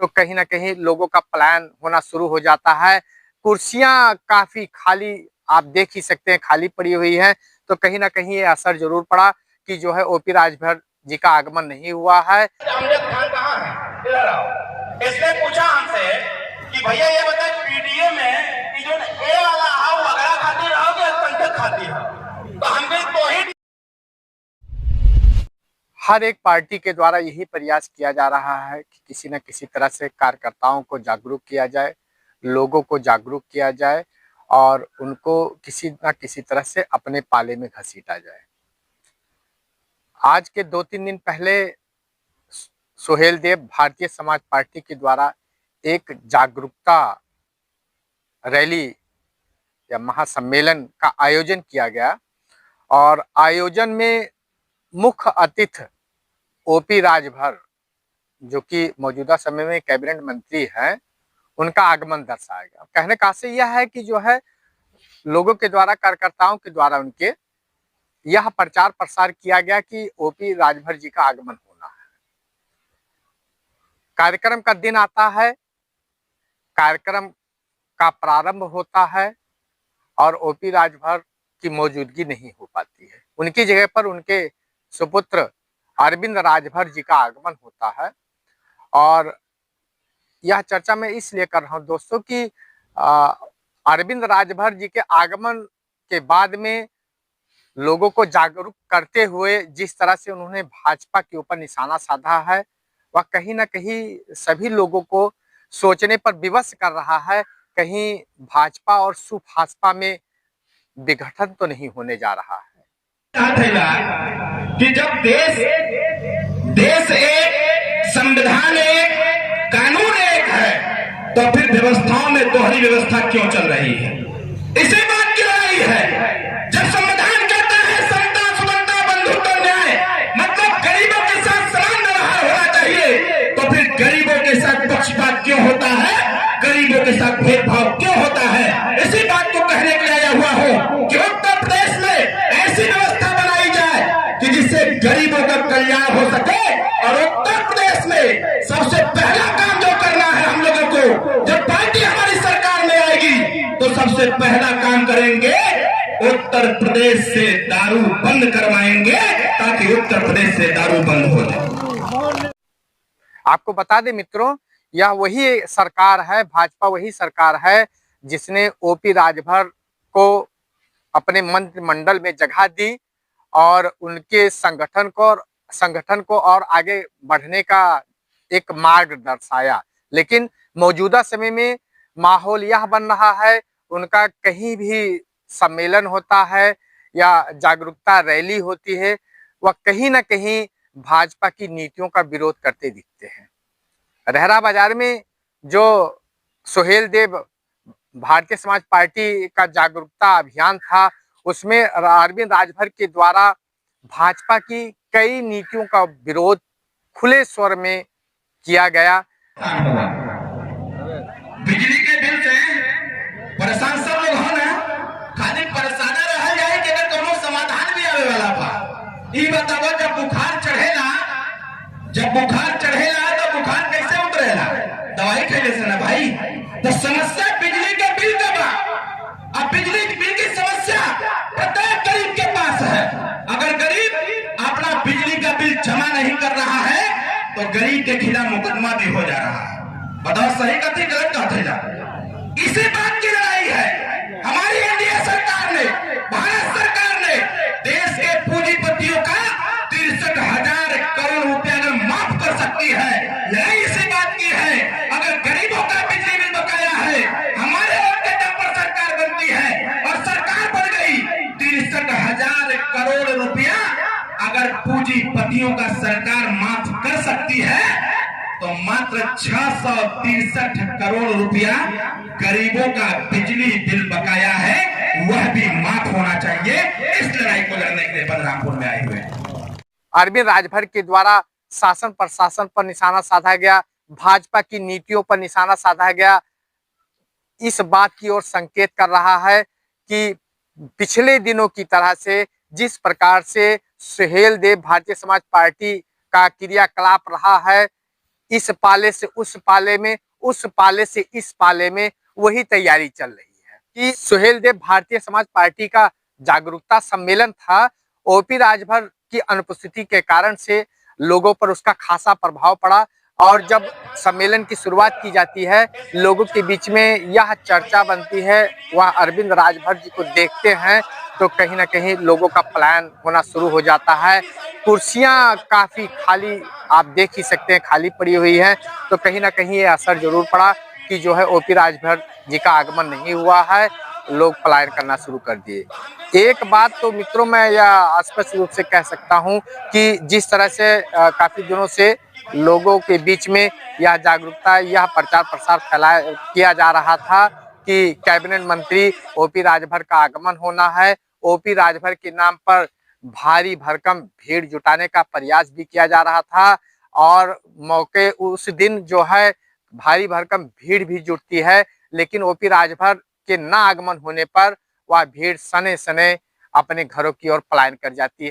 तो कहीं ना कहीं लोगों का पलायन होना शुरू हो जाता है। कुर्सियां काफी खाली आप देख ही सकते हैं, खाली पड़ी हुई है। तो कहीं ना कहीं ये असर जरूर पड़ा कि जो है ओपी राजभर जी का आगमन नहीं हुआ है। आमजद खान कहाँ है? इधर आओ। इसने पूछा हमसे कि भैया ये बताए पीडीए में कि जो ए वाला आओ वगैरह खाती रहोगे या कंटक खाती रहो, तो हम भी तो ही। हर एक पार्टी के द्वारा यही प्रयास किया जा रहा है कि किसी न किसी तरह से कार्यकर्ताओं को जागरूक किया जाए, लोगों को जागरूक किया जाए और उनको किसी न किसी तरह से अपने पाले में घसीटा जाए। आज के 2-3 दिन पहले सोहेल देव भारतीय समाज पार्टी के द्वारा एक जागरूकता रैली या महासम्मेलन का आयोजन किया गया और आयोजन में मुख्य अतिथि ओपी राजभर जो कि मौजूदा समय में कैबिनेट मंत्री हैं, उनका आगमन दर्शाया गया। कहने का आशय यह है कि जो है लोगों के द्वारा, कार्यकर्ताओं के द्वारा उनके यह प्रचार प्रसार किया गया कि ओपी राजभर जी का आगमन होना है। कार्यक्रम का दिन आता है, कार्यक्रम का प्रारंभ होता है और ओपी राजभर की मौजूदगी नहीं हो पाती है। उनकी जगह पर उनके सुपुत्र अरविंद राजभर जी का आगमन होता है। और यह चर्चा मैं इसलिए कर रहा हूं दोस्तों कि अरविंद राजभर जी के आगमन के बाद में लोगों को जागरूक करते हुए जिस तरह से उन्होंने भाजपा के ऊपर निशाना साधा है, वह कहीं ना कहीं सभी लोगों को सोचने पर विवश कर रहा है, कहीं भाजपा और सुभाजपा में विघटन तो नहीं होने जा रहा है। कि जब देश एक, संविधान एक, कानून एक है, तो फिर व्यवस्थाओं में दोहरी व्यवस्था क्यों चल रही है? इसी बात की लड़ाई है। जब संविधान कहता है समता, सुमनता, बंधुत्व, न्याय, मतलब गरीबों के साथ समान व्यवहार होना चाहिए, तो फिर गरीबों के साथ पक्षपात क्यों होता है? गरीबों के साथ भेदभाव क्यों होता है? इसी बात को कहने के लिए आया हुआ हूं कि उत्तर प्रदेश में ऐसी व्यवस्था बनाई जाए कि जिससे गरीबों का कल्याण हो सके। और उत्तर प्रदेश में सबसे पहला काम जो करना है हम लोगों को, जब पार्टी हमारी सरकार में आएगी तो सबसे पहला काम करेंगे, उत्तर प्रदेश से दारू बंद करवाएंगे ताकि उत्तर प्रदेश से दारू बंद हो जाए। आपको बता दें मित्रों, यह वही सरकार है, भाजपा वही सरकार है जिसने ओपी राजभर को अपने मंत्रिमंडल में जगह दी और उनके संगठन को और आगे बढ़ने का एक मार्ग दर्शाया। लेकिन मौजूदा समय में माहौल यह बन रहा है, उनका कहीं भी सम्मेलन होता है या जागरूकता रैली होती है, वह कहीं ना कहीं भाजपा की नीतियों का विरोध करते दिखते हैं। रहरा बाजार में जो सोहेल देव भारतीय समाज पार्टी का जागरूकता अभियान था, उसमें अरविंद राजभर के द्वारा भाजपा की कई नीतियों का विरोध खुले स्वर में किया गया। बिजली के बिल से परेशान सब लोग हो ना, खाली परेशान रह जाए कि अगर कोनो समाधान भी आवे वाला बा। ई बताओ, जब बुखार चढ़ेला तो बुखार कैसे उतरेला? दवाई खैले से ना भाई। तो समस्या बिजली के बिल का बा। अब बिजली के बिल की समस्या प्रत्येक गरीब के पास है। अगर गरीब अपना बिजली का बिल जमा नहीं कर रहा है तो गरीब के खिलाफ मुकदमा भी हो जा रहा है। बताओ सही कथी गलत कथी? इसी बात की लड़ाई है। हमारी एनडीए सरकार ने, भारत सरकार ने देश के पूंजीपतियों का 63,000 करोड़ रुपया अगर माफ कर सकती है, लड़ाई इसी बात की है। अगर गरीबों का बिजली बिल बकाया है, हमारे वोट के दम पर सरकार बनती है और सरकार बन गई 63,000 करोड़ रुपया अगर पूंजीपतियों का सरकार माफ कर सकती है, तो मात्र 663 करोड़ रुपया गरीबों का बिजली बिल बकाया है, वह भी माफ होना चाहिए। इस लड़ाई को लड़ने के लिए बलरामपुर में आए हुए अरविंद राजभर के द्वारा शासन प्रशासन पर निशाना साधा गया, भाजपा की नीतियों पर निशाना साधा गया, इस बात की ओर संकेत कर रहा है कि पिछले दिनों की तरह से जिस प्रकार से सोहेल देव भारतीय समाज पार्टी का क्रियाकलाप रहा है, इस पाले से उस पाले में, उस पाले से इस पाले में वही तैयारी चल रही है कि सुहेलदेव भारतीय समाज पार्टी का जागरूकता सम्मेलन था। ओपी राजभर की अनुपस्थिति के कारण से लोगों पर उसका खासा प्रभाव पड़ा और जब सम्मेलन की शुरुआत की जाती है, लोगों के बीच में यह चर्चा बनती है, वह अरविंद राजभर जी को देखते हैं तो कहीं ना कहीं लोगों का पलायन होना शुरू हो जाता है। कुर्सियां काफी खाली आप देख ही सकते हैं, खाली पड़ी हुई है, तो कहीं ना कहीं ये असर जरूर पड़ा कि जो है ओपी राजभर जी का आगमन नहीं हुआ है, लोग पलायन करना शुरू कर दिए। एक बात तो मित्रों मैं यह स्पष्ट रूप से कह सकता हूं कि जिस तरह से काफी दिनों से लोगों के बीच में यह जागरूकता, यह प्रचार प्रसार फैलाया किया जा रहा था कि कैबिनेट मंत्री ओपी राजभर का आगमन होना है, ओपी राजभर के नाम पर भारी भरकम भीड़ जुटाने का प्रयास भी किया जा रहा था और मौके उस दिन जो है भारी भरकम भीड़ भी जुटती है, लेकिन ओपी राजभर के ना आगमन होने पर वह भीड़ सने सने अपने घरों की ओर पलायन कर जाती है।